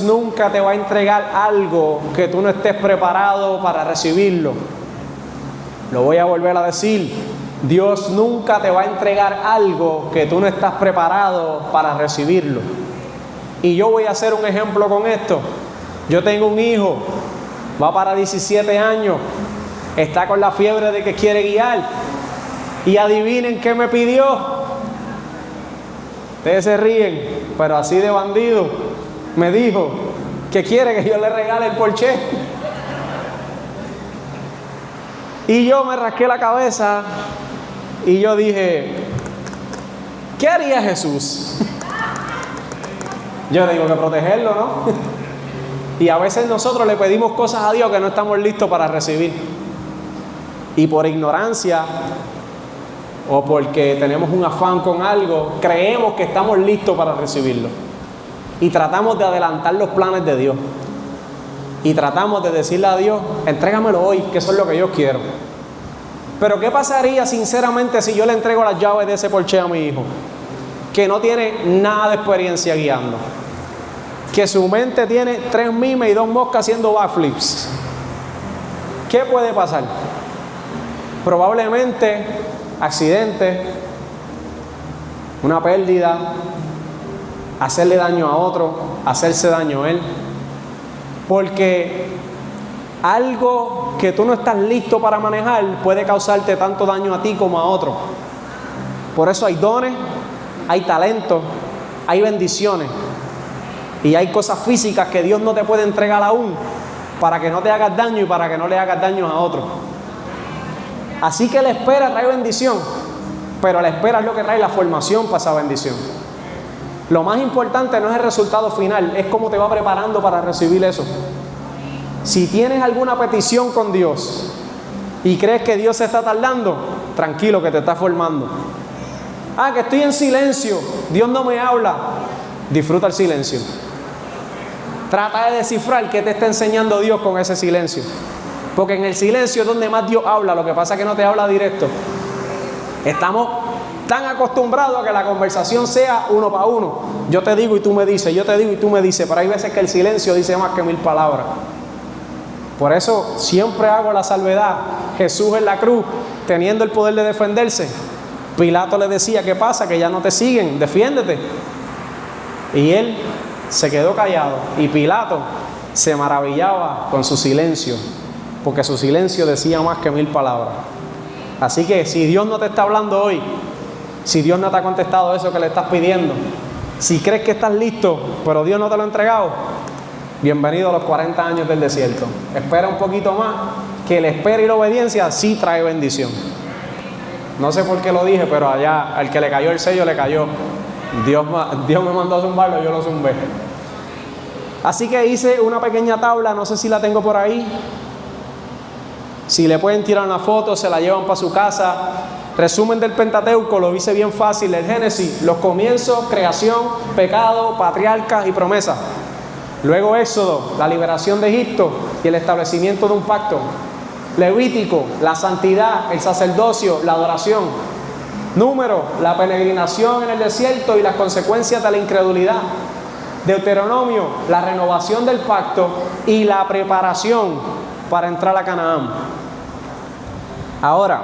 nunca te va a entregar algo que tú no estés preparado para recibirlo. Lo voy a volver a decir. Dios nunca te va a entregar algo que tú no estás preparado para recibirlo. Y yo voy a hacer un ejemplo con esto. Yo tengo un hijo, va para 17 años, está con la fiebre de que quiere guiar. Y adivinen qué me pidió. Ustedes se ríen, pero así de bandido. Me dijo que quiere que yo le regale el Porsche. Y yo me rasqué la cabeza y yo dije, ¿qué haría Jesús? Yo digo que protegerlo, ¿no? Y a veces nosotros le pedimos cosas a Dios que no estamos listos para recibir. Y por ignorancia o porque tenemos un afán con algo, creemos que estamos listos para recibirlo. Y tratamos de adelantar los planes de Dios. Y tratamos de decirle a Dios, entrégamelo hoy, que eso es lo que yo quiero. Pero ¿qué pasaría sinceramente si yo le entrego las llaves de ese Porsche a mi hijo? Que no tiene nada de experiencia guiando. Que su mente tiene 3 mimes y 2 moscas haciendo backflips. ¿Qué puede pasar? Probablemente accidente, una pérdida, hacerle daño a otro, hacerse daño a él. Porque algo que tú no estás listo para manejar puede causarte tanto daño a ti como a otro. Por eso hay dones, hay talentos, hay bendiciones y hay cosas físicas que Dios no te puede entregar aún para que no te hagas daño y para que no le hagas daño a otro. Así que la espera trae bendición, pero la espera es lo que trae la formación para esa bendición. Lo más importante no es el resultado final, es cómo te va preparando para recibir eso. Si tienes alguna petición con Dios y crees que Dios se está tardando, tranquilo que te está formando. Que estoy en silencio, Dios no me habla. Disfruta el silencio. Trata de descifrar qué te está enseñando Dios con ese silencio. Porque en el silencio es donde más Dios habla, lo que pasa es que no te habla directo. Estamos tan acostumbrados a que la conversación sea uno para uno. Yo te digo y tú me dices, yo te digo y tú me dices, pero hay veces que el silencio dice más que 1000 palabras. Por eso siempre hago la salvedad. Jesús en la cruz, teniendo el poder de defenderse, Pilato le decía, ¿qué pasa? Que ya no te siguen, defiéndete. Y él se quedó callado. Y Pilato se maravillaba con su silencio, porque su silencio decía más que 1000 palabras. Así que si Dios no te está hablando hoy, si Dios no te ha contestado eso que le estás pidiendo, si crees que estás listo, pero Dios no te lo ha entregado, bienvenido a los 40 años del desierto. Espera un poquito más, que la espera y la obediencia sí trae bendición. No sé por qué lo dije, pero allá al que le cayó el sello le cayó. Dios me mandó a zumbarlo, yo lo zumbé. Así que hice una pequeña tabla, no sé si la tengo por ahí. Si le pueden tirar una foto, se la llevan para su casa. Resumen del Pentateuco, lo hice bien fácil. El Génesis, los comienzos, creación, pecado, patriarcas y promesas. Luego Éxodo, la liberación de Egipto y el establecimiento de un pacto. Levítico, la santidad, el sacerdocio, la adoración. Número, la peregrinación en el desierto y las consecuencias de la incredulidad. Deuteronomio, la renovación del pacto y la preparación para entrar a Canaán. Ahora,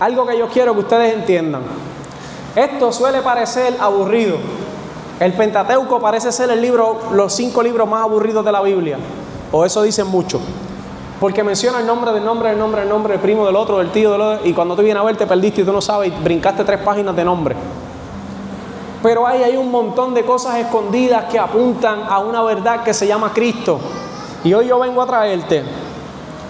algo que yo quiero que ustedes entiendan. Esto suele parecer aburrido. El Pentateuco parece ser los 5 libros más aburridos de la Biblia. O eso dicen muchos. Porque menciona el nombre, el primo del otro, del tío del otro. Y cuando tú vienes a ver te perdiste y tú no sabes y brincaste 3 páginas de nombre. Pero hay un montón de cosas escondidas que apuntan a una verdad que se llama Cristo. Y hoy yo vengo a traerte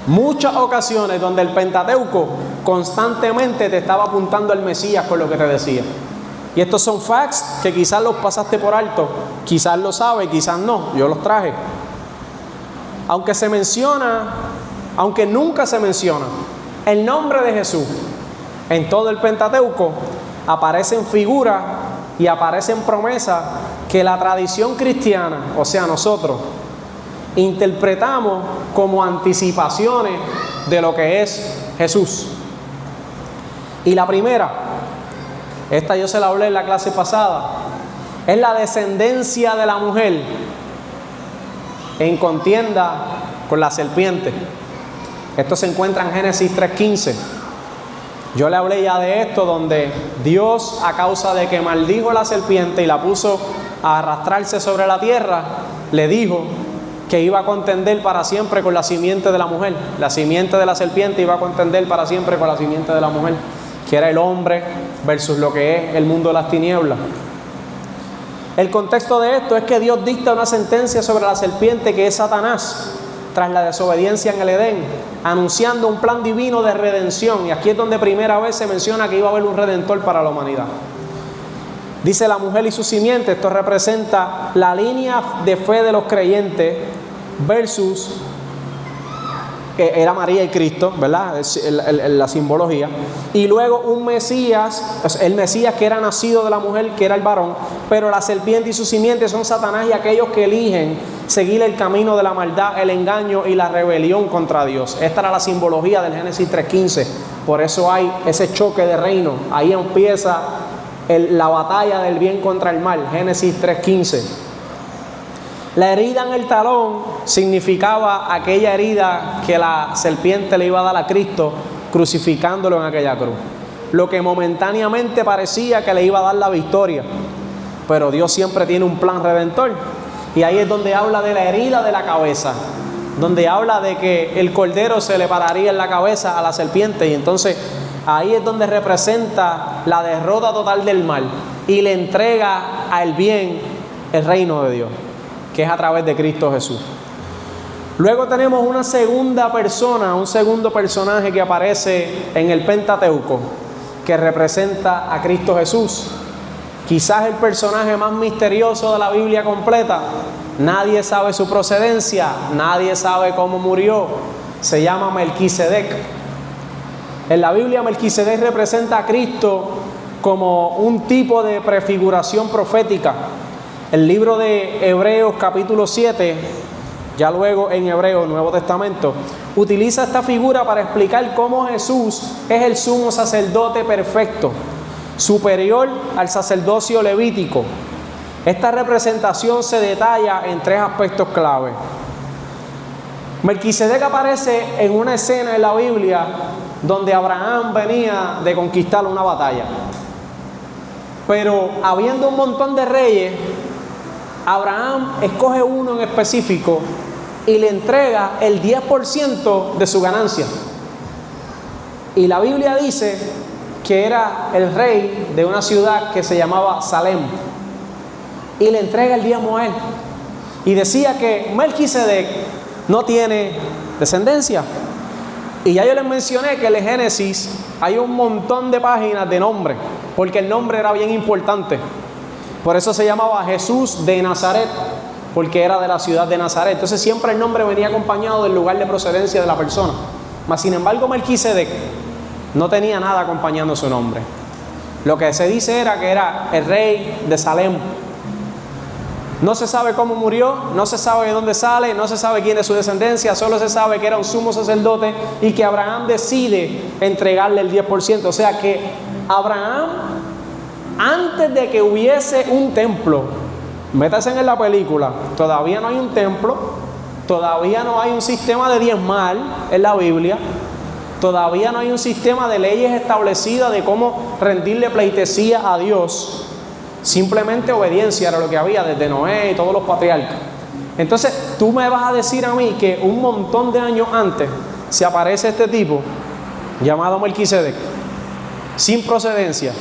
muchas ocasiones donde el Pentateuco constantemente te estaba apuntando al Mesías con lo que te decía. Y estos son facts que quizás los pasaste por alto, quizás lo sabes, quizás no, yo los traje. Aunque nunca se menciona el nombre de Jesús en todo el Pentateuco, aparecen figuras y aparecen promesas que la tradición cristiana, o sea nosotros, interpretamos como anticipaciones de lo que es Jesús. Y la primera, esta yo se la hablé en la clase pasada, es la descendencia de la mujer en contienda con la serpiente. Esto se encuentra en Génesis 3:15. Yo le hablé ya de esto, donde Dios, a causa de que maldijo a la serpiente y la puso a arrastrarse sobre la tierra, le dijo que iba a contender para siempre con la simiente de la mujer. La simiente de la serpiente iba a contender para siempre con la simiente de la mujer, que era el hombre versus lo que es el mundo de las tinieblas. El contexto de esto es que Dios dicta una sentencia sobre la serpiente, que es Satanás, tras la desobediencia en el Edén, anunciando un plan divino de redención. Y aquí es donde primera vez se menciona que iba a haber un redentor para la humanidad. Dice la mujer y su simiente. Esto representa la línea de fe de los creyentes versus era María y Cristo, ¿verdad? La simbología. Y luego un Mesías, el Mesías que era nacido de la mujer, que era el varón, pero la serpiente y su simiente son Satanás y aquellos que eligen seguir el camino de la maldad, el engaño y la rebelión contra Dios. Esta era la simbología del Génesis 3:15. Por eso hay ese choque de reino. Ahí empieza la batalla del bien contra el mal. Génesis 3:15. La herida en el talón significaba aquella herida que la serpiente le iba a dar a Cristo crucificándolo en aquella cruz. Lo que momentáneamente parecía que le iba a dar la victoria. Pero Dios siempre tiene un plan redentor. Y ahí es donde habla de la herida de la cabeza, donde habla de que el cordero se le pararía en la cabeza a la serpiente. Y entonces ahí es donde representa la derrota total del mal y le entrega al bien el reino de Dios, que es a través de Cristo Jesús. Luego tenemos una segunda persona, un segundo personaje que aparece en el Pentateuco, que representa a Cristo Jesús. Quizás el personaje más misterioso de la Biblia completa. Nadie sabe su procedencia, nadie sabe cómo murió. Se llama Melquisedec. En la Biblia, Melquisedec representa a Cristo como un tipo de prefiguración profética. El libro de Hebreos capítulo 7, ya luego en Hebreos, Nuevo Testamento, utiliza esta figura para explicar cómo Jesús es el sumo sacerdote perfecto, superior al sacerdocio levítico. Esta representación se detalla en 3 aspectos clave. Melquisedec aparece en una escena en la Biblia donde Abraham venía de conquistar una batalla. Pero habiendo un montón de reyes, Abraham escoge uno en específico y le entrega el 10% de su ganancia. Y la Biblia dice que era el rey de una ciudad que se llamaba Salem, y le entrega el diezmo a él. Y decía que Melquisedec no tiene descendencia. Y ya yo les mencioné que en el Génesis hay un montón de páginas de nombre, porque el nombre era bien importante. Por eso se llamaba Jesús de Nazaret, porque era de la ciudad de Nazaret. Entonces siempre el nombre venía acompañado del lugar de procedencia de la persona. Mas sin embargo Melquisedec no tenía nada acompañando su nombre. Lo que se dice era que era el rey de Salem. No se sabe cómo murió, no se sabe de dónde sale, no se sabe quién es su descendencia, solo se sabe que era un sumo sacerdote y que Abraham decide entregarle el 10%. O sea que Abraham, antes de que hubiese un templo, métase en la película, todavía no hay un templo, todavía no hay un sistema de diezmar en la Biblia, todavía no hay un sistema de leyes establecidas de cómo rendirle pleitesía a Dios. Simplemente obediencia era lo que había desde Noé y todos los patriarcas. Entonces tú me vas a decir a mí que un montón de años antes se aparece este tipo llamado Melquisedec, sin procedencia,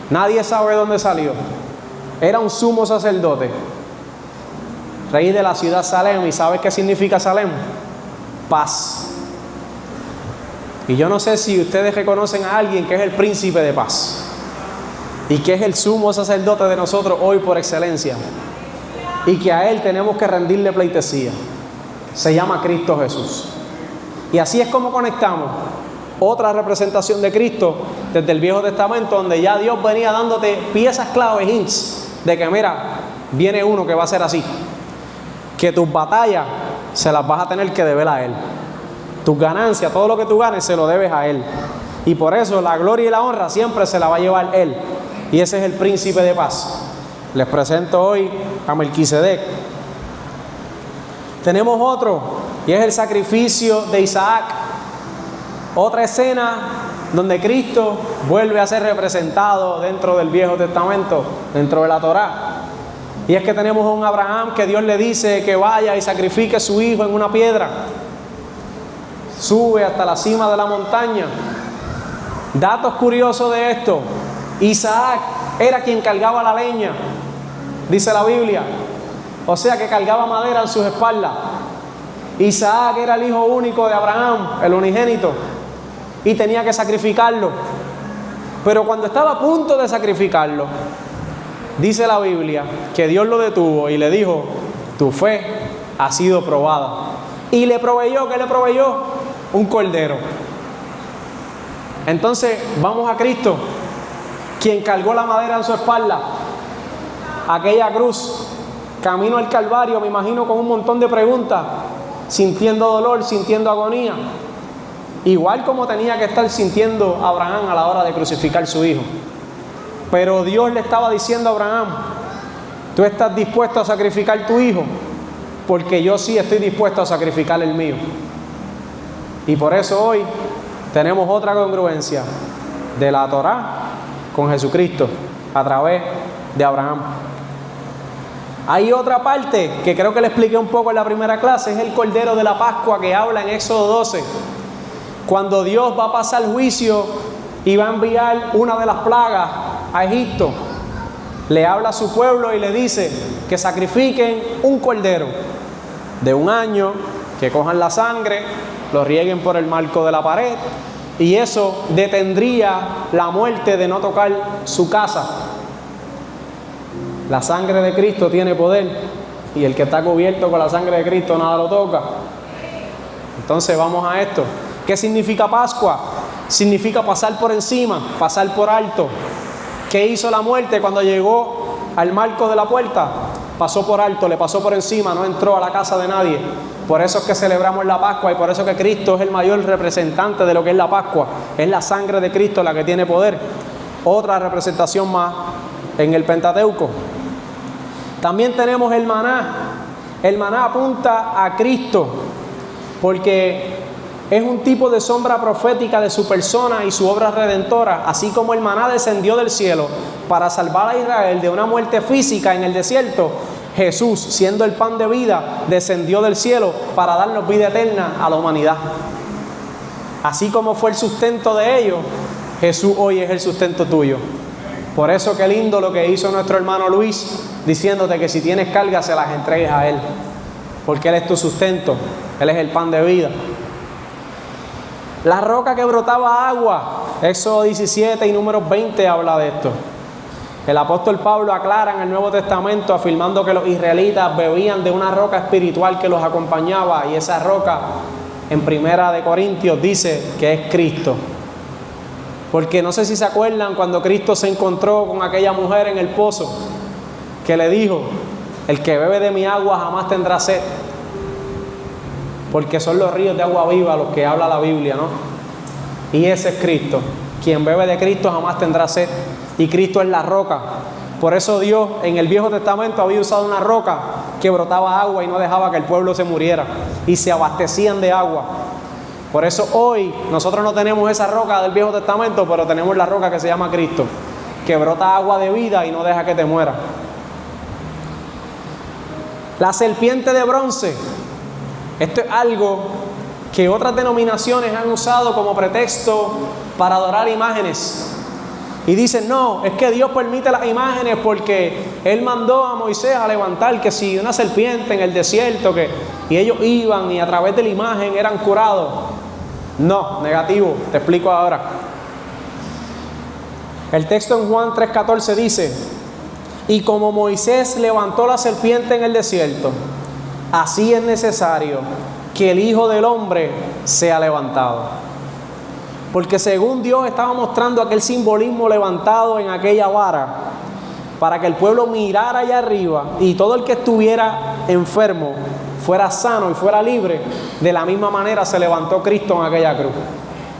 nadie sabe dónde salió, era un sumo sacerdote, rey de la ciudad Salem. ¿Y sabes qué significa Salem? Paz. Y yo no sé si ustedes reconocen a alguien que es el príncipe de paz y que es el sumo sacerdote de nosotros hoy por excelencia, y que a él tenemos que rendirle pleitesía. Se llama Cristo Jesús. Y así es como conectamos otra representación de Cristo desde el Viejo Testamento, donde ya Dios venía dándote piezas claves, hints, de que mira, viene uno que va a ser así, que tus batallas se las vas a tener que deber a Él. Tus ganancias, todo lo que tú ganes, se lo debes a Él. Y por eso la gloria y la honra siempre se la va a llevar Él. Y ese es el príncipe de paz. Les presento hoy a Melquisedec. Tenemos otro, y es el sacrificio de Isaac. Otra escena donde Cristo vuelve a ser representado dentro del Viejo Testamento, dentro de la Torá. Y es que tenemos a un Abraham que Dios le dice que vaya y sacrifique a su hijo en una piedra. Sube hasta la cima de la montaña. Datos curiosos de esto: Isaac era quien cargaba la leña, dice la Biblia. O sea que cargaba madera en sus espaldas. Isaac era el hijo único de Abraham, el unigénito, y tenía que sacrificarlo. Pero cuando estaba a punto de sacrificarlo, dice la Biblia que Dios lo detuvo y le dijo: tu fe ha sido probada. Y le proveyó, ¿qué le proveyó? Un cordero. Entonces vamos a Cristo, quien cargó la madera en su espalda, aquella cruz, camino al Calvario, me imagino con un montón de preguntas, sintiendo dolor, sintiendo agonía, igual como tenía que estar sintiendo Abraham a la hora de crucificar a su hijo. Pero Dios le estaba diciendo a Abraham: tú estás dispuesto a sacrificar tu hijo, porque yo sí estoy dispuesto a sacrificar el mío. Y por eso hoy tenemos otra congruencia de la Torá con Jesucristo a través de Abraham. Hay otra parte que creo que le expliqué un poco en la primera clase, es el Cordero de la Pascua que habla en Éxodo 12. Cuando Dios va a pasar juicio y va a enviar una de las plagas a Egipto, le habla a su pueblo y le dice que sacrifiquen un cordero de 1 año, que cojan la sangre, lo rieguen por el marco de la pared, y eso detendría la muerte de no tocar su casa. La sangre de Cristo tiene poder, y el que está cubierto con la sangre de Cristo nada lo toca. Entonces vamos a esto. ¿Qué significa Pascua? Significa pasar por encima, pasar por alto. ¿Qué hizo la muerte cuando llegó al marco de la puerta? Pasó por alto, le pasó por encima, no entró a la casa de nadie. Por eso es que celebramos la Pascua y por eso que Cristo es el mayor representante de lo que es la Pascua. Es la sangre de Cristo la que tiene poder. Otra representación más en el Pentateuco. También tenemos el maná. El maná apunta a Cristo, porque es un tipo de sombra profética de su persona y su obra redentora, así como el maná descendió del cielo para salvar a Israel de una muerte física en el desierto. Jesús, siendo el pan de vida, descendió del cielo para darnos vida eterna a la humanidad. Así como fue el sustento de ellos, Jesús hoy es el sustento tuyo. Por eso qué lindo lo que hizo nuestro hermano Luis, diciéndote que si tienes cargas se las entregues a Él, porque Él es tu sustento, Él es el pan de vida. La roca que brotaba agua, Éxodo 17 y Números 20 habla de esto. El apóstol Pablo aclara en el Nuevo Testamento afirmando que los israelitas bebían de una roca espiritual que los acompañaba, y esa roca en 1 Corintios dice que es Cristo. Porque no sé si se acuerdan cuando Cristo se encontró con aquella mujer en el pozo, que le dijo: el que bebe de mi agua jamás tendrá sed. Porque son los ríos de agua viva los que habla la Biblia, ¿no? Y ese es Cristo. Quien bebe de Cristo jamás tendrá sed. Y Cristo es la roca. Por eso Dios en el Viejo Testamento había usado una roca que brotaba agua y no dejaba que el pueblo se muriera. Y se abastecían de agua. Por eso hoy nosotros no tenemos esa roca del Viejo Testamento, pero tenemos la roca que se llama Cristo, que brota agua de vida y no deja que te muera. La serpiente de bronce. Esto es algo que otras denominaciones han usado como pretexto para adorar imágenes. Y dicen: no, es que Dios permite las imágenes porque Él mandó a Moisés a levantar que si una serpiente en el desierto, y ellos iban y a través de la imagen eran curados. No, negativo, te explico ahora. El texto en Juan 3:14 dice: y como Moisés levantó la serpiente en el desierto, así es necesario que el Hijo del Hombre sea levantado. Porque según Dios estaba mostrando aquel simbolismo levantado en aquella vara, para que el pueblo mirara allá arriba y todo el que estuviera enfermo fuera sano y fuera libre, de la misma manera se levantó Cristo en aquella cruz.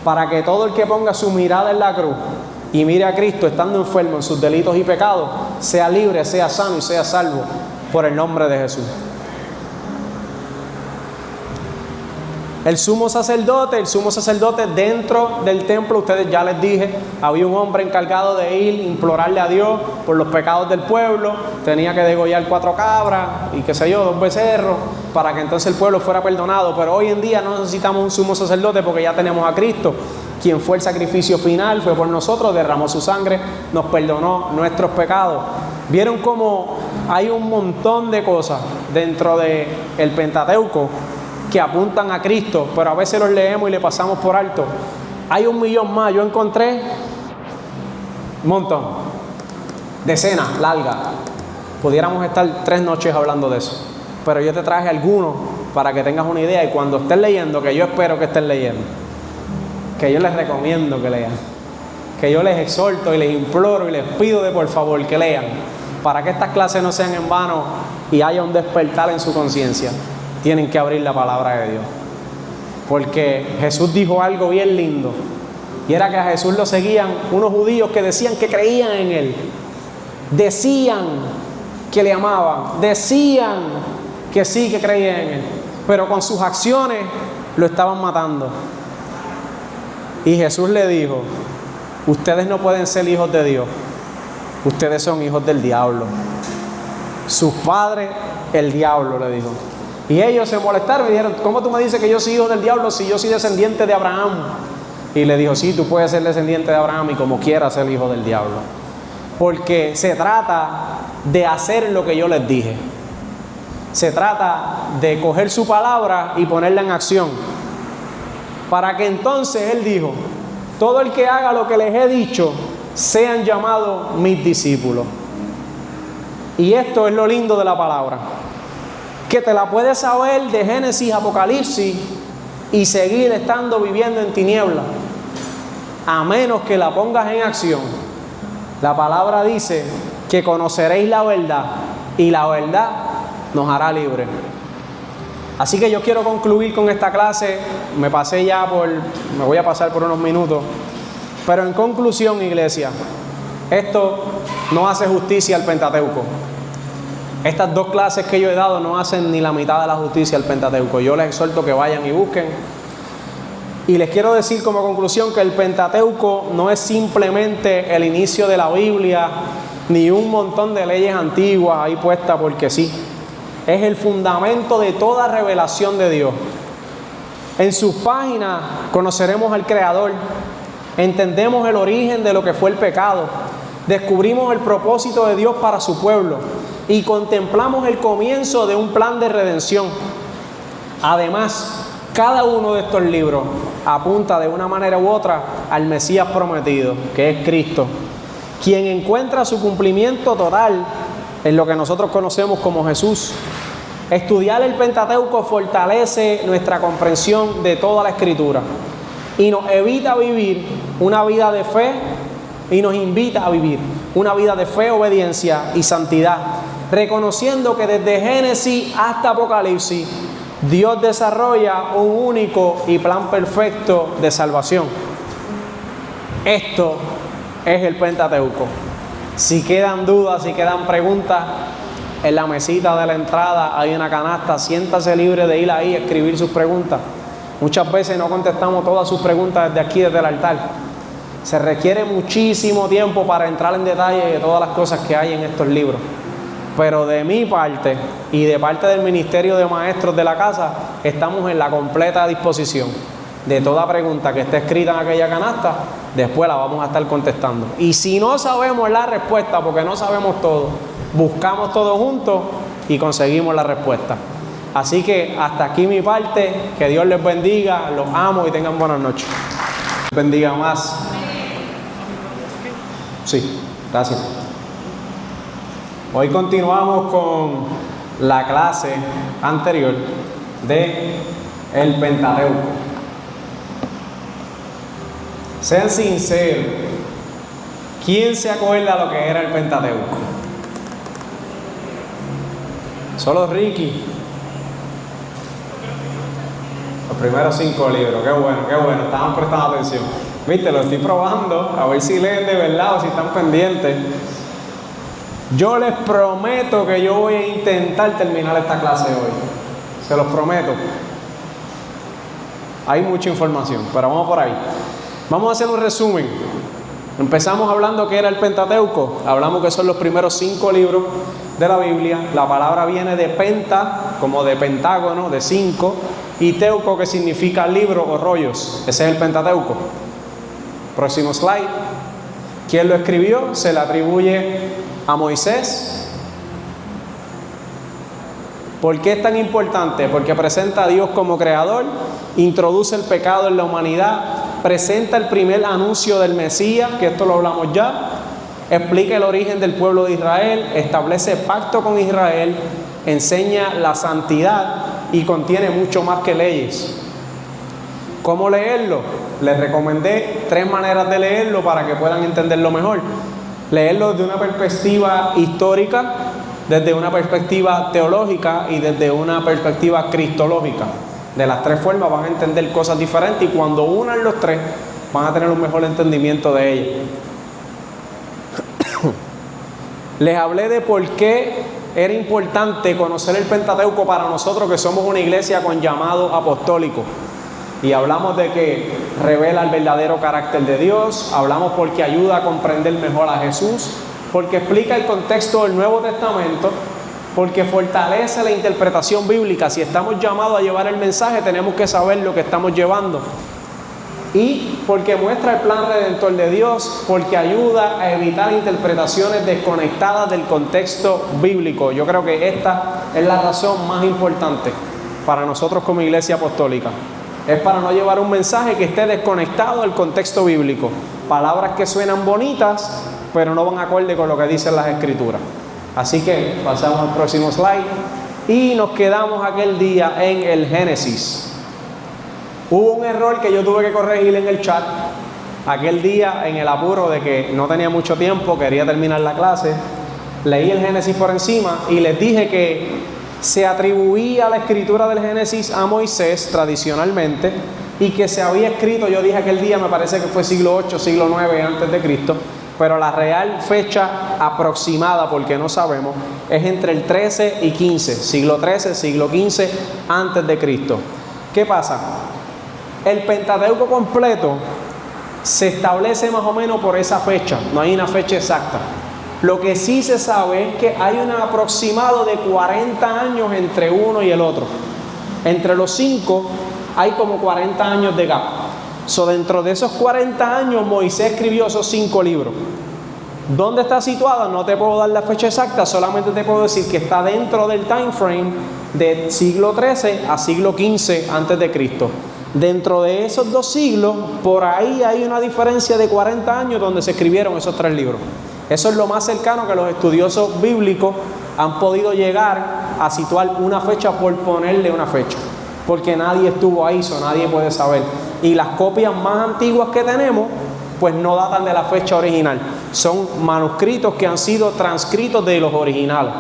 Para que todo el que ponga su mirada en la cruz y mire a Cristo estando enfermo en sus delitos y pecados, sea libre, sea sano y sea salvo por el nombre de Jesús. El sumo sacerdote dentro del templo, ustedes ya les dije, había un hombre encargado de ir, implorarle a Dios por los pecados del pueblo, tenía que degollar 4 cabras y 2 becerros, para que entonces el pueblo fuera perdonado. Pero hoy en día no necesitamos un sumo sacerdote porque ya tenemos a Cristo, quien fue el sacrificio final, fue por nosotros, derramó su sangre, nos perdonó nuestros pecados. ¿Vieron cómo hay un montón de cosas dentro del Pentateuco que apuntan a Cristo, pero a veces los leemos y le pasamos por alto? Hay 1.000.000 más. Yo encontré un montón, decenas largas. Pudiéramos estar 3 noches hablando de eso, pero yo te traje algunos para que tengas una idea. Y cuando estés leyendo, que yo espero que estén leyendo, que yo les recomiendo que lean, que yo les exhorto y les imploro y les pido de por favor que lean, para que estas clases no sean en vano y haya un despertar en su conciencia, tienen que abrir la palabra de Dios. Porque Jesús dijo algo bien lindo, y era que a Jesús lo seguían unos judíos que decían que creían en Él, decían que le amaban, decían que sí, que creían en Él, pero con sus acciones lo estaban matando. Y Jesús le dijo: ustedes no pueden ser hijos de Dios, ustedes son hijos del diablo. Sus padres, el diablo, le dijo. Y ellos se molestaron y dijeron: ¿cómo tú me dices que yo soy hijo del diablo si yo soy descendiente de Abraham? Y le dijo: sí, tú puedes ser descendiente de Abraham y como quieras ser hijo del diablo. Porque se trata de hacer lo que yo les dije. Se trata de coger su palabra y ponerla en acción. Para que entonces Él dijo: todo el que haga lo que les he dicho, sean llamados mis discípulos. Y esto es lo lindo de la palabra, que te la puedes saber de Génesis, Apocalipsis y seguir estando viviendo en tinieblas, a menos que la pongas en acción. La palabra dice que conoceréis la verdad y la verdad nos hará libres. Así que yo quiero concluir con esta clase. Me voy a pasar por unos minutos, pero en conclusión, iglesia, esto no hace justicia al Pentateuco. Estas 2 clases que yo he dado no hacen ni la mitad de la justicia al Pentateuco. Yo les exhorto que vayan y busquen. Y les quiero decir como conclusión que el Pentateuco no es simplemente el inicio de la Biblia, ni un montón de leyes antiguas ahí puestas porque sí. Es el fundamento de toda revelación de Dios. En sus páginas conoceremos al Creador, entendemos el origen de lo que fue el pecado, descubrimos el propósito de Dios para su pueblo y contemplamos el comienzo de un plan de redención. Además, cada uno de estos libros apunta de una manera u otra al Mesías prometido, que es Cristo, quien encuentra su cumplimiento total en lo que nosotros conocemos como Jesús. Estudiar el Pentateuco fortalece nuestra comprensión de toda la Escritura y nos evita vivir una vida de fe, y nos invita a vivir una vida de fe, obediencia y santidad, reconociendo que desde Génesis hasta Apocalipsis Dios desarrolla un único y plan perfecto de salvación. Esto es el Pentateuco. Si quedan dudas, si quedan preguntas, en la mesita de la entrada hay una canasta, siéntase libre de ir ahí a escribir sus preguntas. Muchas veces no contestamos todas sus preguntas desde aquí, desde el altar. Se requiere muchísimo tiempo para entrar en detalle de todas las cosas que hay en estos libros. Pero de mi parte y de parte del Ministerio de Maestros de la casa, estamos en la completa disposición de toda pregunta que esté escrita en aquella canasta. Después la vamos a estar contestando. Y si no sabemos la respuesta, porque no sabemos todo, buscamos todo juntos y conseguimos la respuesta. Así que hasta aquí mi parte. Que Dios les bendiga, los amo y tengan buenas noches. Bendiga más. Sí, gracias. Hoy continuamos con la clase anterior de el Pentateuco. Sean sinceros, ¿quién se acuerda lo que era el Pentateuco? Solo Ricky. Los primeros 5 libros, qué bueno, estaban prestando atención. Viste, lo estoy probando, a ver si leen de verdad o si están pendientes. Yo les prometo que yo voy a intentar terminar esta clase hoy. Se los prometo. Hay mucha información, pero vamos por ahí. Vamos a hacer un resumen. Empezamos hablando que era el Pentateuco. Hablamos que son los primeros 5 libros de la Biblia. La palabra viene de penta, como de pentágono, de 5, y teuco, que significa libro o rollos. Ese es el Pentateuco. Próximo slide. ¿Quién lo escribió? Se le atribuye a Moisés. ¿Por qué es tan importante? Porque presenta a Dios como creador, introduce el pecado en la humanidad, presenta el primer anuncio del Mesías, que esto lo hablamos ya, explica el origen del pueblo de Israel, establece pacto con Israel, enseña la santidad y contiene mucho más que leyes. ¿Cómo leerlo? Les recomendé 3 maneras de leerlo para que puedan entenderlo mejor. Leerlo desde una perspectiva histórica, desde una perspectiva teológica y desde una perspectiva cristológica. De las 3 formas van a entender cosas diferentes, y cuando unan los 3 van a tener un mejor entendimiento de ellas. Les hablé de por qué era importante conocer el Pentateuco para nosotros que somos una iglesia con llamado apostólico. Y hablamos de que revela el verdadero carácter de Dios, hablamos porque ayuda a comprender mejor a Jesús, porque explica el contexto del Nuevo Testamento, porque fortalece la interpretación bíblica. Si estamos llamados a llevar el mensaje, tenemos que saber lo que estamos llevando. Y porque muestra el plan redentor de Dios, porque ayuda a evitar interpretaciones desconectadas del contexto bíblico. Yo creo que esta es la razón más importante para nosotros como iglesia apostólica. Es para no llevar un mensaje que esté desconectado del contexto bíblico. Palabras que suenan bonitas, pero no van acorde con lo que dicen las Escrituras. Así que pasamos al próximo slide. Y nos quedamos aquel día en el Génesis. Hubo un error que yo tuve que corregir en el chat. Aquel día, en el apuro de que no tenía mucho tiempo, quería terminar la clase, leí el Génesis por encima y les dije que se atribuía la escritura del Génesis a Moisés tradicionalmente, y que se había escrito, yo dije aquel día, me parece que fue siglo 8, siglo 9 antes de Cristo, pero la real fecha aproximada, porque no sabemos, es entre el 13 y 15, siglo 13, siglo 15 antes de Cristo. ¿Qué pasa? El Pentateuco completo se establece más o menos por esa fecha, no hay una fecha exacta. Lo que sí se sabe es que hay un aproximado de 40 años entre uno y el otro. Entre los 5 hay como 40 años de gap. Dentro de esos 40 años Moisés escribió esos 5 libros. ¿Dónde está situado? No te puedo dar la fecha exacta, solamente te puedo decir que está dentro del time frame de siglo 13 a siglo 15 antes de Cristo. Dentro de esos 2 siglos, por ahí hay una diferencia de 40 años donde se escribieron esos 3 libros. Eso es lo más cercano que los estudiosos bíblicos han podido llegar a situar una fecha, por ponerle una fecha, porque nadie estuvo ahí, nadie puede saber. Y las copias más antiguas que tenemos, pues no datan de la fecha original. Son manuscritos que han sido transcritos de los originales.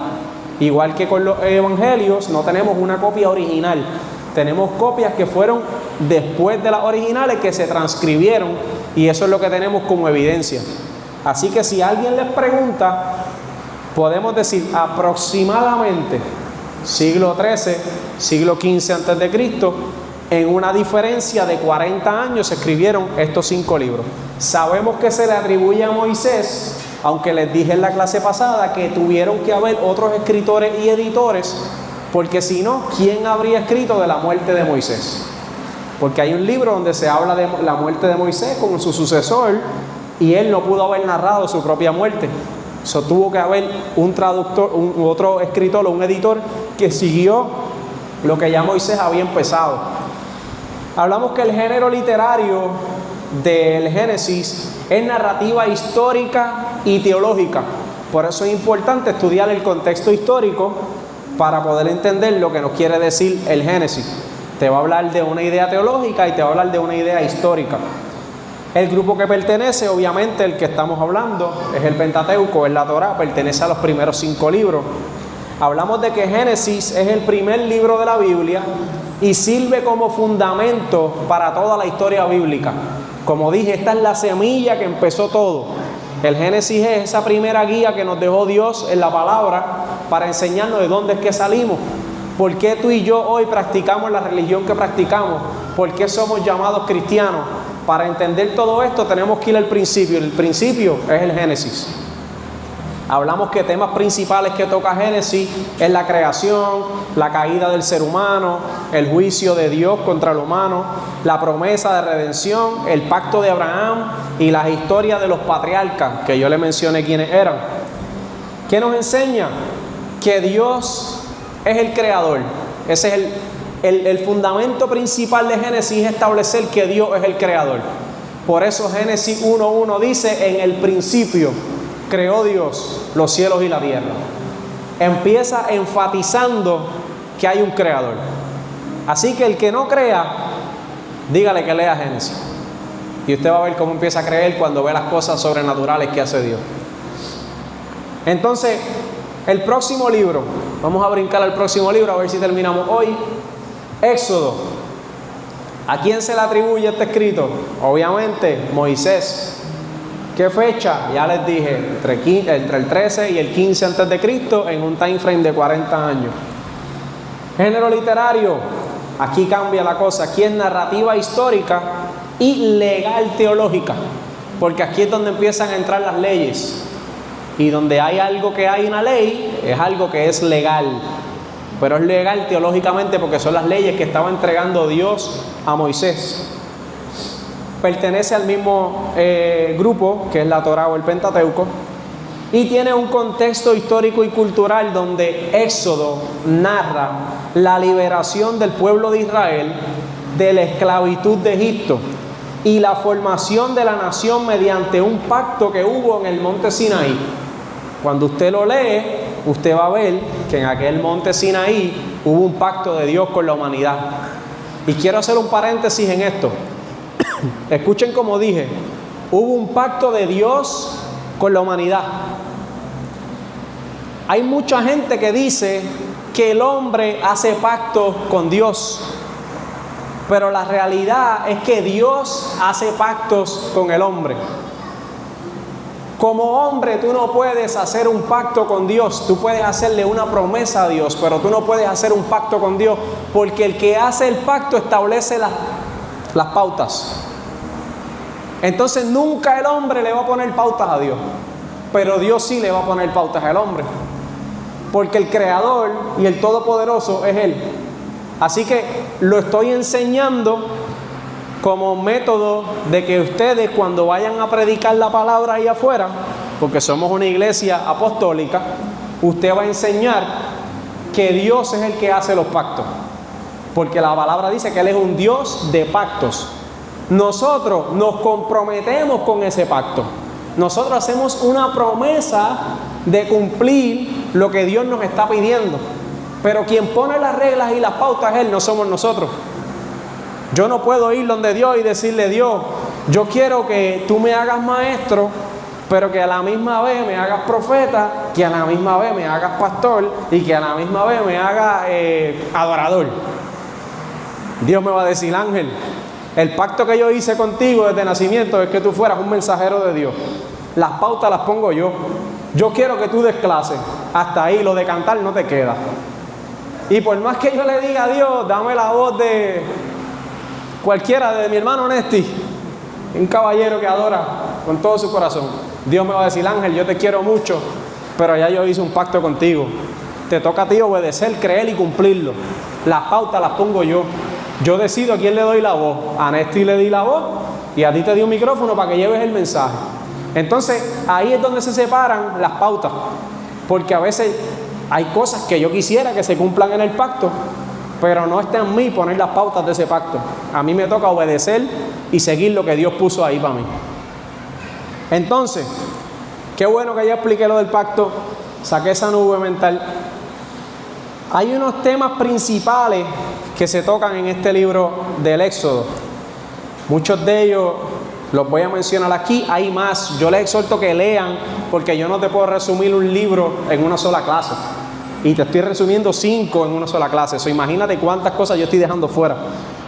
Igual que con los evangelios, no tenemos una copia original. Tenemos copias que fueron después de las originales, que se transcribieron, y eso es lo que tenemos como evidencia. Así que si alguien les pregunta, podemos decir aproximadamente siglo 13, siglo 15 antes de Cristo, en una diferencia de 40 años se escribieron estos 5 libros. Sabemos que se le atribuye a Moisés, aunque les dije en la clase pasada que tuvieron que haber otros escritores y editores, porque si no, ¿quién habría escrito de la muerte de Moisés? Porque hay un libro donde se habla de la muerte de Moisés con su sucesor, y él no pudo haber narrado su propia muerte. Tuvo que haber un traductor, otro escritor o un editor que siguió lo que ya Moisés había empezado. Hablamos que el género literario del Génesis es narrativa histórica y teológica. Por eso es importante estudiar el contexto histórico para poder entender lo que nos quiere decir el Génesis. Te va a hablar de una idea teológica y te va a hablar de una idea histórica. El grupo que pertenece, obviamente, el que estamos hablando, es el Pentateuco, es la Torá, pertenece a los primeros 5 libros. Hablamos de que Génesis es el primer libro de la Biblia y sirve como fundamento para toda la historia bíblica. Como dije, esta es la semilla que empezó todo. El Génesis es esa primera guía que nos dejó Dios en la palabra para enseñarnos de dónde es que salimos. ¿Por qué tú y yo hoy practicamos la religión que practicamos? ¿Por qué somos llamados cristianos? Para entender todo esto tenemos que ir al principio. El principio es el Génesis. Hablamos que temas principales que toca Génesis es la creación, la caída del ser humano, el juicio de Dios contra el humano, la promesa de redención, el pacto de Abraham y las historias de los patriarcas, que yo le mencioné quiénes eran. ¿Qué nos enseña? Que Dios es el creador. Ese es el fundamento principal de Génesis, es establecer que Dios es el creador. Por eso Génesis 1:1 dice: en el principio creó Dios los cielos y la tierra. Empieza enfatizando que hay un creador. Así que el que no crea, dígale que lea Génesis. Y usted va a ver cómo empieza a creer cuando ve las cosas sobrenaturales que hace Dios. Entonces, el próximo libro, vamos a brincar al próximo libro a ver si terminamos hoy. Éxodo. ¿A quién se le atribuye este escrito? Obviamente, Moisés. ¿Qué fecha? Ya les dije, entre el 13 y el 15 antes de Cristo, en un time frame de 40 años. Género literario, aquí cambia la cosa. Aquí es narrativa histórica y legal teológica, porque aquí es donde empiezan a entrar las leyes. Y donde hay algo que hay una ley, es algo que es legal. Pero es legal teológicamente porque son las leyes que estaba entregando Dios a Moisés. Pertenece al mismo grupo que es la Torá o el Pentateuco, y tiene un contexto histórico y cultural donde Éxodo narra la liberación del pueblo de Israel de la esclavitud de Egipto y la formación de la nación mediante un pacto que hubo en el monte Sinaí. Cuando usted lo lee, usted va a ver que en aquel monte Sinaí hubo un pacto de Dios con la humanidad. Y quiero hacer un paréntesis en esto. Escuchen como dije, hubo un pacto de Dios con la humanidad. Hay mucha gente que dice que el hombre hace pactos con Dios, pero la realidad es que Dios hace pactos con el hombre. Como hombre tú no puedes hacer un pacto con Dios, tú puedes hacerle una promesa a Dios, pero tú no puedes hacer un pacto con Dios, porque el que hace el pacto establece las pautas. Entonces nunca el hombre le va a poner pautas a Dios, pero Dios sí le va a poner pautas al hombre, porque el creador y el todopoderoso es Él. Así que lo estoy enseñando como método de que ustedes, cuando vayan a predicar la palabra ahí afuera, porque somos una iglesia apostólica, usted va a enseñar que Dios es el que hace los pactos, porque la palabra dice que Él es un Dios de pactos. Nosotros nos comprometemos con ese pacto. Nosotros hacemos una promesa de cumplir lo que Dios nos está pidiendo, pero quien pone las reglas y las pautas es Él, no somos nosotros. Yo no puedo ir donde Dios y decirle: Dios, yo quiero que tú me hagas maestro, pero que a la misma vez me hagas profeta, que a la misma vez me hagas pastor y que a la misma vez me hagas adorador. Dios me va a decir: Ángel, el pacto que yo hice contigo desde nacimiento es que tú fueras un mensajero de Dios. Las pautas las pongo yo. Yo quiero que tú des clase. Hasta ahí, lo de cantar no te queda. Y por más que yo le diga a Dios, dame la voz de cualquiera, de mi hermano Nesti, un caballero que adora con todo su corazón, Dios me va a decir: Ángel, yo te quiero mucho, pero ya yo hice un pacto contigo. Te toca a ti obedecer, creer y cumplirlo. Las pautas las pongo yo. Yo decido a quién le doy la voz. A Nesti le di la voz y a ti te di un micrófono para que lleves el mensaje. Entonces ahí es donde se separan las pautas, porque a veces hay cosas que yo quisiera que se cumplan en el pacto, pero no está en mí poner las pautas de ese pacto. A mí me toca obedecer y seguir lo que Dios puso ahí para mí. Entonces, qué bueno que ya expliqué lo del pacto, saqué esa nube mental. Hay unos temas principales que se tocan en este libro del Éxodo. Muchos de ellos los voy a mencionar aquí, hay más. Yo les exhorto que lean, porque yo no te puedo resumir un libro en una sola clase. Y te estoy resumiendo 5 en una sola clase. Eso, imagínate cuántas cosas yo estoy dejando fuera.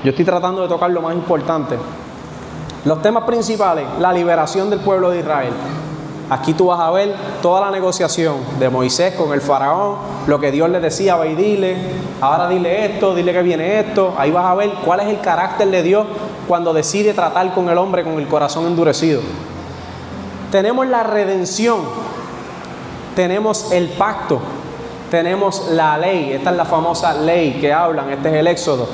Yo estoy tratando de tocar lo más importante. Los temas principales: la liberación del pueblo de Israel. Aquí tú vas a ver toda la negociación de Moisés con el faraón, lo que Dios le decía, ve y dile, ahora dile esto, dile que viene esto. Ahí vas a ver cuál es el carácter de Dios cuando decide tratar con el hombre con el corazón endurecido. Tenemos la redención, tenemos el pacto, tenemos la ley. Esta es la famosa ley que hablan, este es el Éxodo.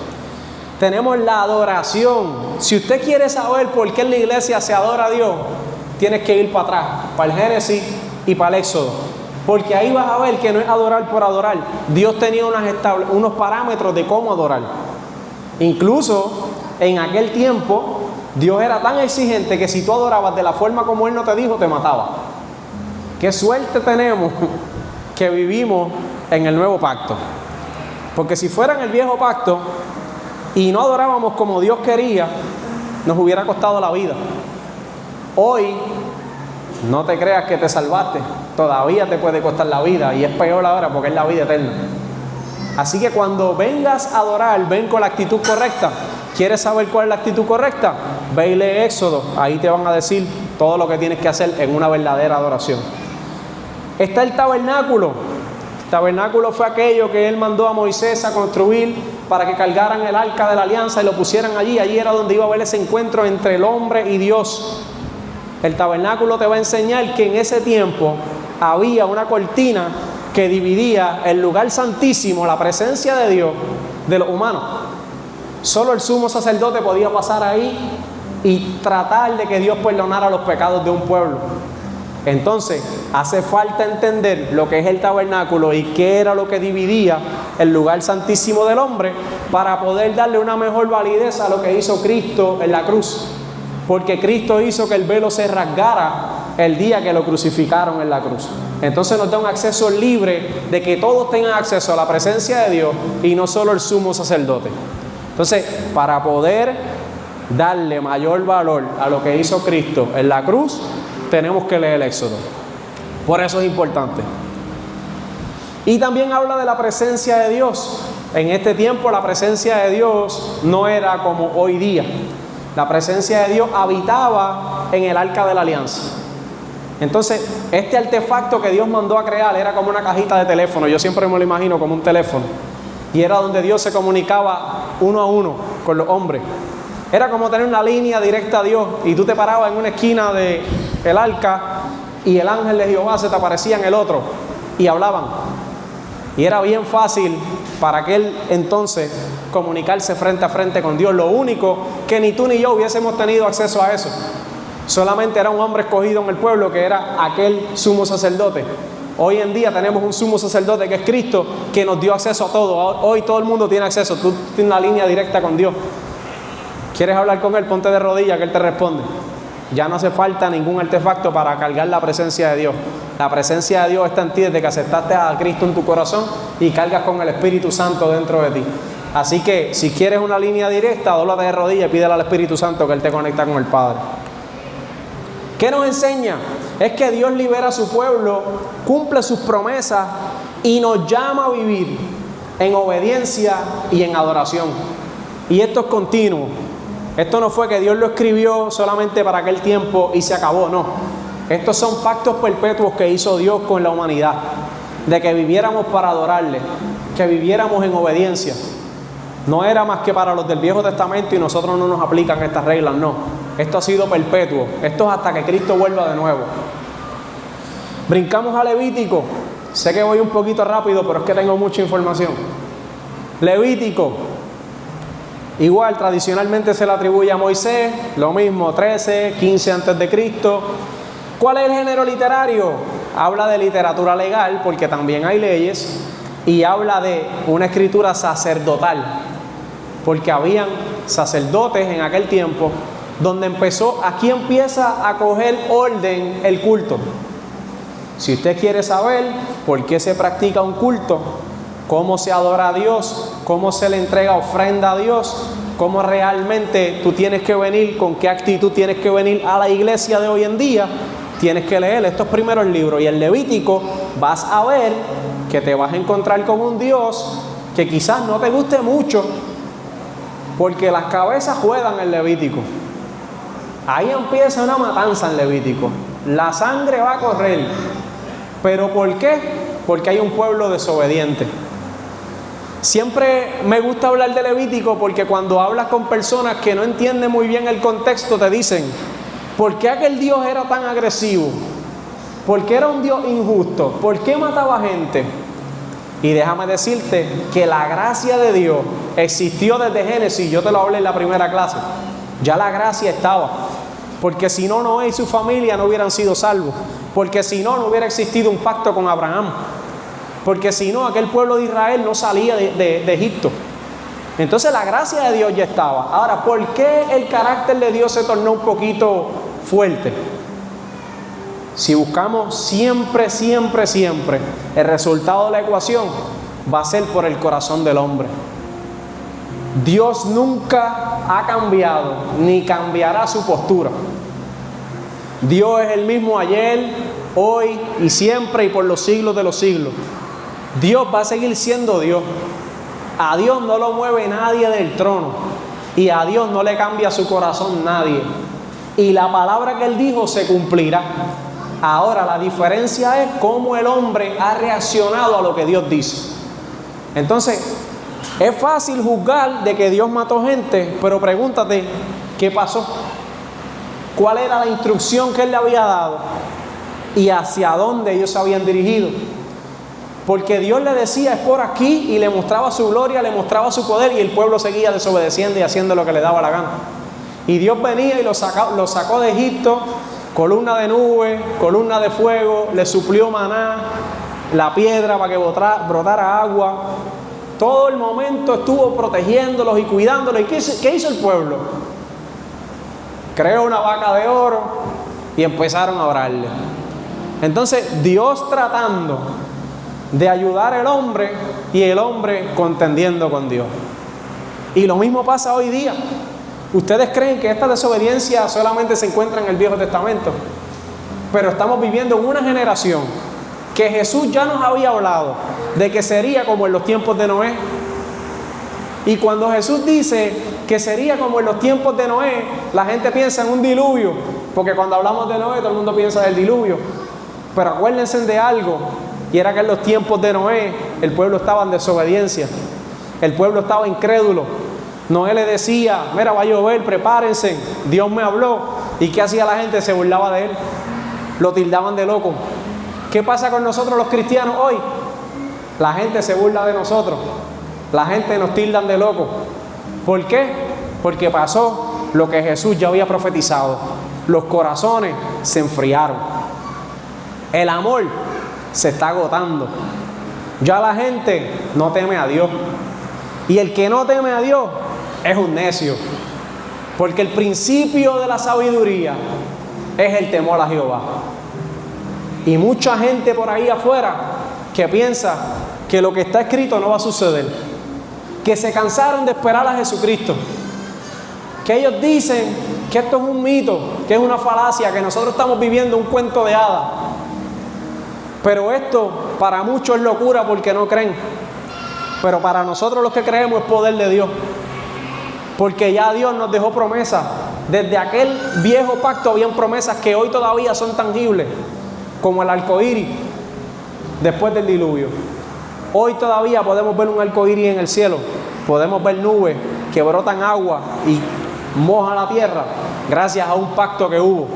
Tenemos la adoración. Si usted quiere saber por qué en la iglesia se adora a Dios, tienes que ir para atrás, para el Génesis y para el Éxodo, porque ahí vas a ver que no es adorar por adorar. Dios tenía unos parámetros de cómo adorar. Incluso en aquel tiempo Dios era tan exigente que si tú adorabas de la forma como Él no te dijo, te mataba. Qué suerte tenemos que vivimos en el nuevo pacto, porque si fuera en el viejo pacto y no adorábamos como Dios quería, nos hubiera costado la vida. Hoy, no te creas que te salvaste, todavía te puede costar la vida, y es peor ahora porque es la vida eterna. Así que cuando vengas a adorar, ven con la actitud correcta. ¿Quieres saber cuál es la actitud correcta? Ve y lee Éxodo, ahí te van a decir todo lo que tienes que hacer en una verdadera adoración. Está el tabernáculo. El tabernáculo fue aquello que Él mandó a Moisés a construir para que cargaran el arca de la alianza y lo pusieran allí. Allí era donde iba a haber ese encuentro entre el hombre y Dios. El tabernáculo te va a enseñar que en ese tiempo había una cortina que dividía el lugar santísimo, la presencia de Dios, de los humanos. Solo el sumo sacerdote podía pasar ahí y tratar de que Dios perdonara los pecados de un pueblo. Entonces, hace falta entender lo que es el tabernáculo y qué era lo que dividía el lugar santísimo del hombre para poder darle una mejor validez a lo que hizo Cristo en la cruz. Porque Cristo hizo que el velo se rasgara el día que lo crucificaron en la cruz. Entonces nos da un acceso libre de que todos tengan acceso a la presencia de Dios y no solo el sumo sacerdote. Entonces, para poder darle mayor valor a lo que hizo Cristo en la cruz, tenemos que leer el Éxodo. Por eso es importante. Y también habla de la presencia de Dios. En este tiempo la presencia de Dios no era como hoy día. La presencia de Dios habitaba en el arca de la alianza. Entonces, este artefacto que Dios mandó a crear era como una cajita de teléfono. Yo siempre me lo imagino como un teléfono. Y era donde Dios se comunicaba uno a uno con los hombres. Era como tener una línea directa a Dios. Y tú te parabas en una esquina del arca y el ángel de Jehová se te aparecía en el otro. Y hablaban. Y era bien fácil para aquel entonces comunicarse frente a frente con Dios. Lo único que ni tú ni yo hubiésemos tenido acceso a eso. Solamente era un hombre escogido en el pueblo que era aquel sumo sacerdote. Hoy en día tenemos un sumo sacerdote que es Cristo, que nos dio acceso a todo. Hoy todo el mundo tiene acceso. Tú tienes una línea directa con Dios. ¿Quieres hablar con Él? Ponte de rodillas que Él te responde. Ya no hace falta ningún artefacto para cargar la presencia de Dios. La presencia de Dios está en ti desde que aceptaste a Cristo en tu corazón y cargas con el Espíritu Santo dentro de ti. Así que si quieres una línea directa, dóblate de rodillas y pídele al Espíritu Santo que Él te conecta con el Padre. ¿Qué nos enseña? Es que Dios libera a su pueblo, cumple sus promesas y nos llama a vivir en obediencia y en adoración. Y esto es continuo. Esto no fue que Dios lo escribió solamente para aquel tiempo y se acabó, no. Estos son pactos perpetuos que hizo Dios con la humanidad, de que viviéramos para adorarle, que viviéramos en obediencia. No era más que para los del Viejo Testamento y nosotros no nos aplican estas reglas, no. Esto ha sido perpetuo, esto es hasta que Cristo vuelva de nuevo. Brincamos a Levítico. Sé que voy un poquito rápido, pero es que tengo mucha información. Levítico. Igual, tradicionalmente se le atribuye a Moisés, lo mismo, 13, 15 antes de Cristo. ¿Cuál es el género literario? Habla de literatura legal, porque también hay leyes, y habla de una escritura sacerdotal, porque habían sacerdotes en aquel tiempo, donde aquí empieza a coger orden el culto. Si usted quiere saber por qué se practica un culto, cómo se adora a Dios, cómo se le entrega ofrenda a Dios, cómo realmente tú tienes que venir, con qué actitud tienes que venir a la iglesia de hoy en día, tienes que leer estos primeros libros. Y en Levítico vas a ver que te vas a encontrar con un Dios que quizás no te guste mucho, porque las cabezas juegan en Levítico. Ahí empieza una matanza en Levítico. la sangre va a correr. ¿Pero por qué? Porque hay un pueblo desobediente. Siempre me gusta hablar de Levítico porque cuando hablas con personas que no entienden muy bien el contexto, te dicen, ¿por qué aquel Dios era tan agresivo? ¿Por qué era un Dios injusto? ¿Por qué mataba gente? Y déjame decirte que la gracia de Dios existió desde Génesis. Yo te lo hablé en la primera clase. Ya la gracia estaba. Porque si no, Noé y su familia no hubieran sido salvos. Porque si no, no hubiera existido un pacto con Abraham. Porque si no, aquel pueblo de Israel no salía de Egipto. Entonces la gracia de Dios ya estaba. Ahora, ¿por qué el carácter de Dios se tornó un poquito fuerte? Si buscamos siempre el resultado de la ecuación, va a ser por el corazón del hombre. Dios nunca ha cambiado ni cambiará su postura. Dios es el mismo ayer, hoy y siempre y por los siglos de los siglos. Dios va a seguir siendo Dios. A Dios no lo mueve nadie del trono y a Dios no le cambia su corazón nadie. Y la palabra que Él dijo se cumplirá. Ahora la diferencia es cómo el hombre ha reaccionado a lo que Dios dice. Entonces, es fácil juzgar de que Dios mató gente, pero pregúntate, ¿qué pasó? ¿Cuál era la instrucción que Él le había dado? ¿Y hacia dónde ellos se habían dirigido? Porque Dios le decía, es por aquí, y le mostraba su gloria, le mostraba su poder, y el pueblo seguía desobedeciendo y haciendo lo que le daba la gana. Y Dios venía y los sacó de Egipto, columna de nube, columna de fuego, le suplió maná, la piedra para que brotara agua. Todo el momento estuvo protegiéndolos y cuidándolos. ¿Y qué hizo el pueblo? Creó una vaca de oro y empezaron a orarle. Entonces Dios tratando de ayudar al hombre y el hombre contendiendo con Dios. Y lo mismo pasa hoy día. ¿Ustedes creen que esta desobediencia solamente se encuentra en el Viejo Testamento? Pero estamos viviendo en una generación que Jesús ya nos había hablado de que sería como en los tiempos de Noé. Y cuando Jesús dice que sería como en los tiempos de Noé, la gente piensa en un diluvio, porque cuando hablamos de Noé todo el mundo piensa del diluvio. Pero acuérdense de algo, y era que en los tiempos de Noé el pueblo estaba en desobediencia, el pueblo estaba incrédulo. Noé le decía, mira, va a llover, prepárense, Dios me habló. ¿Y qué hacía la gente? Se burlaba de él, lo tildaban de loco. ¿Qué pasa con nosotros los cristianos hoy? La gente se burla de nosotros, la gente nos tildan de loco. ¿Por qué? Porque pasó lo que Jesús ya había profetizado. Los corazones se enfriaron, el amor se está agotando, ya la gente no teme a Dios. Y el que no teme a Dios es un necio, porque el principio de la sabiduría es el temor a Jehová. Y mucha gente por ahí afuera que piensa que lo que está escrito no va a suceder, que se cansaron de esperar a Jesucristo, que ellos dicen que esto es un mito, que es una falacia, que nosotros estamos viviendo un cuento de hadas. Pero esto para muchos es locura porque no creen. Pero para nosotros los que creemos es poder de Dios, porque ya Dios nos dejó promesas. Desde aquel viejo pacto habían promesas que hoy todavía son tangibles, como el arco iris después del diluvio. Hoy todavía podemos ver un arco iris en el cielo, podemos ver nubes que brotan agua y mojan la tierra gracias a un pacto que hubo.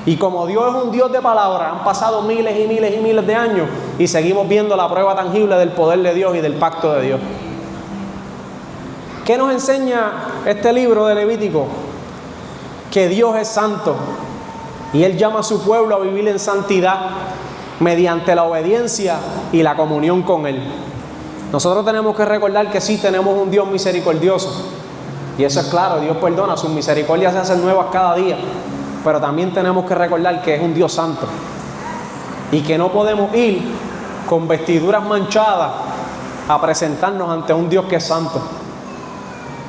Y como Dios es un Dios de palabra, han pasado miles y miles y miles de años y seguimos viendo la prueba tangible del poder de Dios y del pacto de Dios. ¿Qué nos enseña este libro de Levítico? Que Dios es santo y Él llama a su pueblo a vivir en santidad mediante la obediencia y la comunión con Él. Nosotros tenemos que recordar que sí tenemos un Dios misericordioso, y eso es claro, Dios perdona, sus misericordias se hacen nuevas cada día. Pero también tenemos que recordar que es un Dios santo y que no podemos ir con vestiduras manchadas a presentarnos ante un Dios que es santo.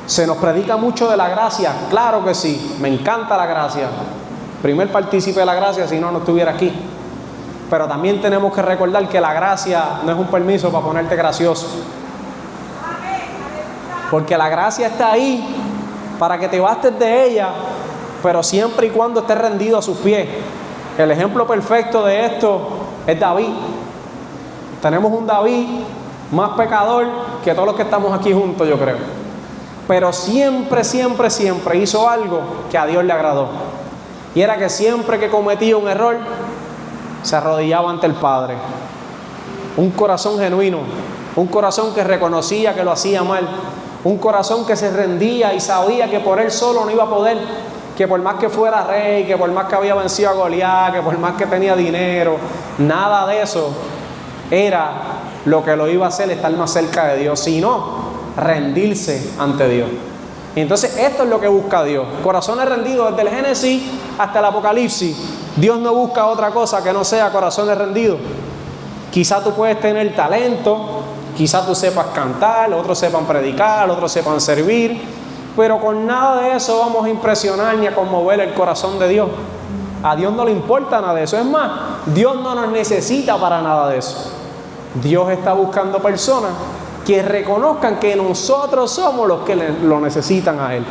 Se nos predica mucho de la gracia, claro que sí, me encanta la gracia, primer partícipe de la gracia, si no estuviera aquí. Pero también tenemos que recordar que la gracia no es un permiso para ponerte gracioso, porque la gracia está ahí para que te bastes de ella, pero siempre y cuando estés rendido a sus pies. El ejemplo perfecto de esto es David. Tenemos un David más pecador que todos los que estamos aquí juntos, yo creo. Pero siempre, siempre, siempre hizo algo que a Dios le agradó. Y era que siempre que cometía un error, se arrodillaba ante el Padre. Un corazón genuino, un corazón que reconocía que lo hacía mal, un corazón que se rendía y sabía que por él solo no iba a poder, que por más que fuera rey, que por más que había vencido a Goliat, que por más que tenía dinero, nada de eso era lo que lo iba a hacer estar más cerca de Dios, sino rendirse ante Dios. Y entonces esto es lo que busca Dios, corazones rendidos desde el Génesis hasta el Apocalipsis. Dios no busca otra cosa que no sea corazones rendidos. Quizá tú puedes tener talento, quizá tú sepas cantar, otros sepan predicar, otros sepan servir, pero con nada de eso vamos a impresionar ni a conmover el corazón de Dios. A Dios no le importa nada de eso. Es más, Dios no nos necesita para nada de eso. Dios está buscando personas que reconozcan que nosotros somos los que lo necesitan a Él,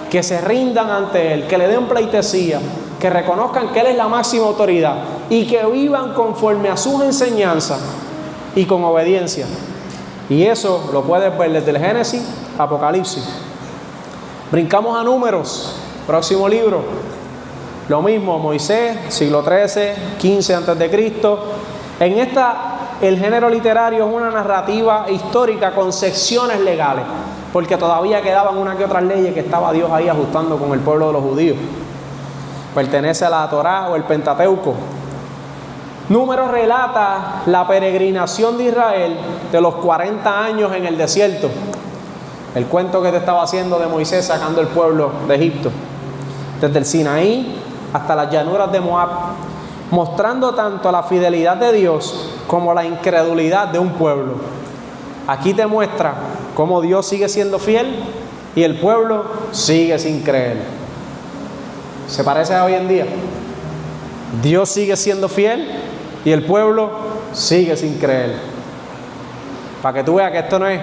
que se rindan ante Él, que le den pleitesía, que reconozcan que Él es la máxima autoridad y que vivan conforme a sus enseñanzas y con obediencia. Y eso lo puedes ver desde el Génesis a Apocalipsis. Brincamos a Números, próximo libro. Lo mismo, Moisés, siglo XIII, XV a.C. En esta, el género literario es una narrativa histórica con secciones legales, porque todavía quedaban una que otras leyes que estaba Dios ahí ajustando con el pueblo de los judíos. Pertenece a la Torá o el Pentateuco. Números relata la peregrinación de Israel de los 40 años en el desierto. El cuento que te estaba haciendo de Moisés sacando el pueblo de Egipto, desde el Sinaí hasta las llanuras de Moab, mostrando tanto la fidelidad de Dios como la incredulidad de un pueblo. Aquí te muestra cómo Dios sigue siendo fiel y el pueblo sigue sin creer. ¿Se parece a hoy en día? Dios sigue siendo fiel y el pueblo sigue sin creer. Para que tú veas que esto no es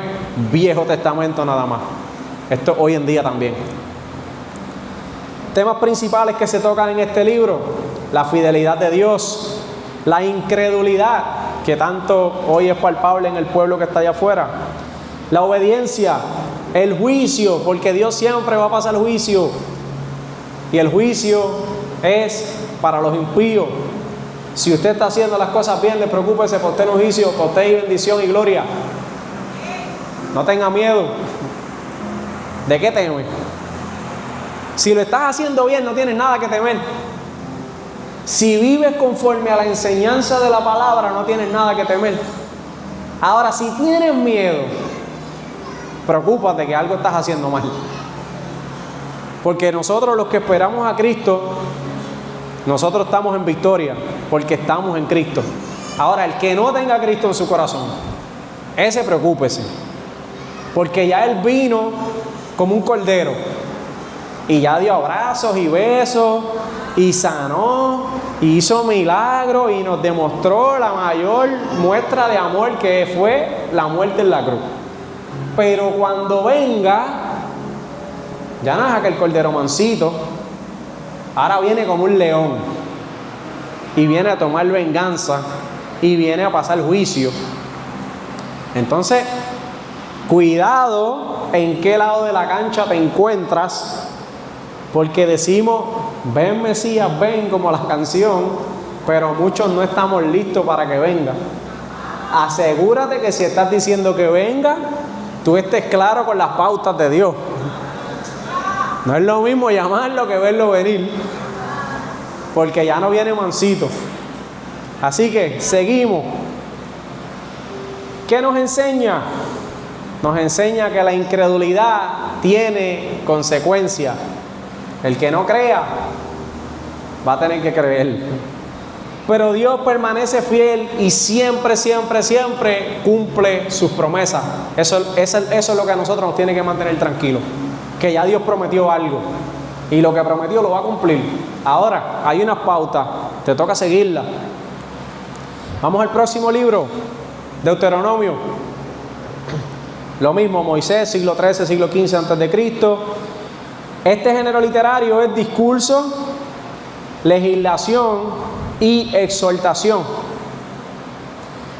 Viejo Testamento nada más. Esto es hoy en día también. Temas principales que se tocan en este libro: la fidelidad de Dios, la incredulidad, que tanto hoy es palpable en el pueblo que está allá afuera, la obediencia, el juicio, porque Dios siempre va a pasar juicio, y el juicio es para los impíos. Si usted está haciendo las cosas bien, despreocúpese por tener un juicio, por tener bendición y gloria. No tenga miedo. ¿De qué teme? Si lo estás haciendo bien, no tienes nada que temer. Si vives conforme a la enseñanza de la palabra, no tienes nada que temer. Ahora, si tienes miedo, preocúpate que algo estás haciendo mal. Porque nosotros, los que esperamos a Cristo, nosotros estamos en victoria, porque estamos en Cristo. Ahora, el que no tenga a Cristo en su corazón, ese preocúpese, porque ya Él vino como un cordero y ya dio abrazos y besos y sanó y hizo milagros y nos demostró la mayor muestra de amor, que fue la muerte en la cruz. Pero cuando venga, ya no es aquel cordero mansito, ahora viene como un león y viene a tomar venganza y viene a pasar juicio. Entonces, cuidado en qué lado de la cancha te encuentras, porque decimos, ven Mesías, ven, como la canción, pero muchos no estamos listos para que venga. Asegúrate que si estás diciendo que venga, tú estés claro con las pautas de Dios. No es lo mismo llamarlo que verlo venir, porque ya no viene mansito. Así que seguimos. ¿Qué nos enseña? Nos enseña que la incredulidad tiene consecuencias. El que no crea va a tener que creer. Pero Dios permanece fiel y siempre, siempre, siempre cumple sus promesas. Eso es lo que a nosotros nos tiene que mantener tranquilos. Que ya Dios prometió algo y lo que prometió lo va a cumplir. Ahora, hay unas pautas, te toca seguirlas. Vamos al próximo libro, Deuteronomio. Lo mismo, Moisés, siglo XIII, siglo XV a.C. Este género literario es discurso, legislación y exhortación.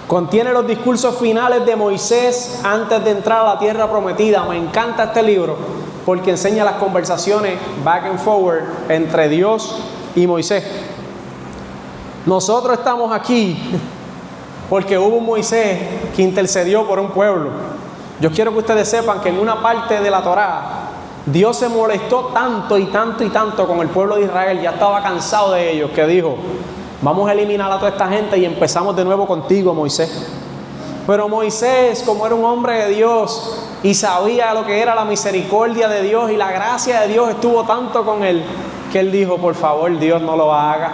Contiene los discursos finales de Moisés antes de entrar a la tierra prometida. Me encanta este libro porque enseña las conversaciones back and forward entre Dios y Moisés. Nosotros estamos aquí porque hubo un Moisés que intercedió por un pueblo. Yo quiero que ustedes sepan que en una parte de la Torá Dios se molestó tanto y tanto y tanto con el pueblo de Israel, ya estaba cansado de ellos, que dijo: vamos a eliminar a toda esta gente y empezamos de nuevo contigo, Moisés. Pero Moisés, como era un hombre de Dios y sabía lo que era la misericordia de Dios y la gracia de Dios, estuvo tanto con él que él dijo: por favor, Dios, no lo haga.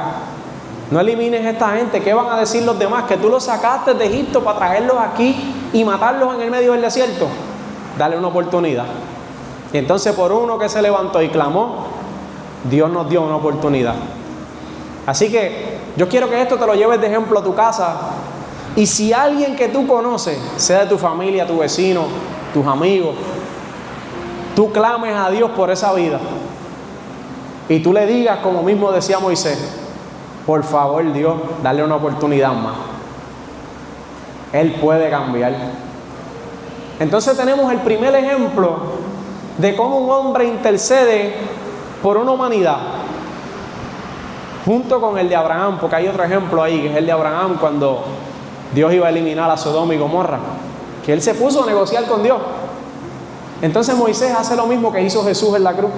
No elimines a esta gente. ¿Qué van a decir los demás? Que tú los sacaste de Egipto para traerlos aquí y matarlos en el medio del desierto. Dale una oportunidad. Y entonces, por uno que se levantó y clamó, Dios nos dio una oportunidad. Así que yo quiero que esto te lo lleves de ejemplo a tu casa. Y si alguien que tú conoces, sea de tu familia, tu vecino, tus amigos, tú clames a Dios por esa vida y tú le digas, como mismo decía Moisés: por favor, Dios, dale una oportunidad más. Él puede cambiar. Entonces tenemos el primer ejemplo de cómo un hombre intercede por una humanidad, junto con el de Abraham, porque hay otro ejemplo ahí, que es el de Abraham cuando Dios iba a eliminar a Sodoma y Gomorra, que él se puso a negociar con Dios. Entonces Moisés hace lo mismo que hizo Jesús en la cruz,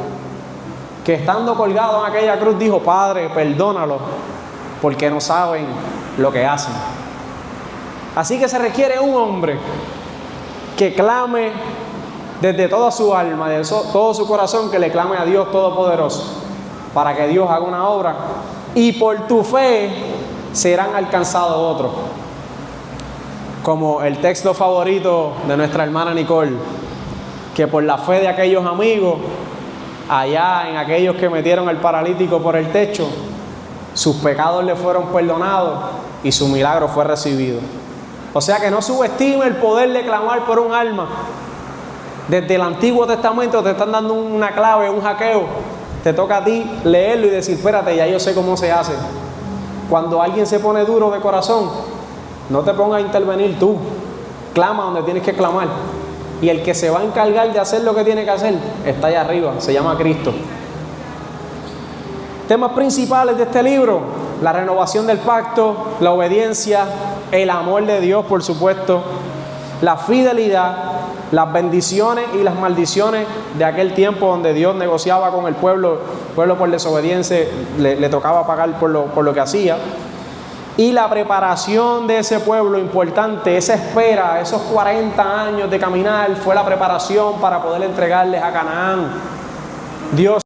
que estando colgado en aquella cruz dijo: Padre, perdónalo, porque no saben lo que hacen. Así que se requiere un hombre que clame desde toda su alma, de todo su corazón, que le clame a Dios Todopoderoso, para que Dios haga una obra, y por tu fe serán alcanzados otros. Como el texto favorito de nuestra hermana Nicole, que por la fe de aquellos amigos, allá en aquellos que metieron al paralítico por el techo, sus pecados le fueron perdonados y su milagro fue recibido. O sea que no subestime el poder de clamar por un alma. Desde el Antiguo Testamento te están dando una clave, un hackeo. Te toca a ti leerlo y decir: espérate, ya yo sé cómo se hace. Cuando alguien se pone duro de corazón, no te pongas a intervenir tú. Clama donde tienes que clamar. Y el que se va a encargar de hacer lo que tiene que hacer está allá arriba, se llama Cristo. Temas principales de este libro: la renovación del pacto, la obediencia, el amor de Dios, por supuesto, la fidelidad, las bendiciones y las maldiciones de aquel tiempo donde Dios negociaba con el pueblo por desobediencia, le tocaba pagar por lo que hacía. Y la preparación de ese pueblo, importante, esa espera, esos 40 años de caminar, fue la preparación para poder entregarles a Canaán. Dios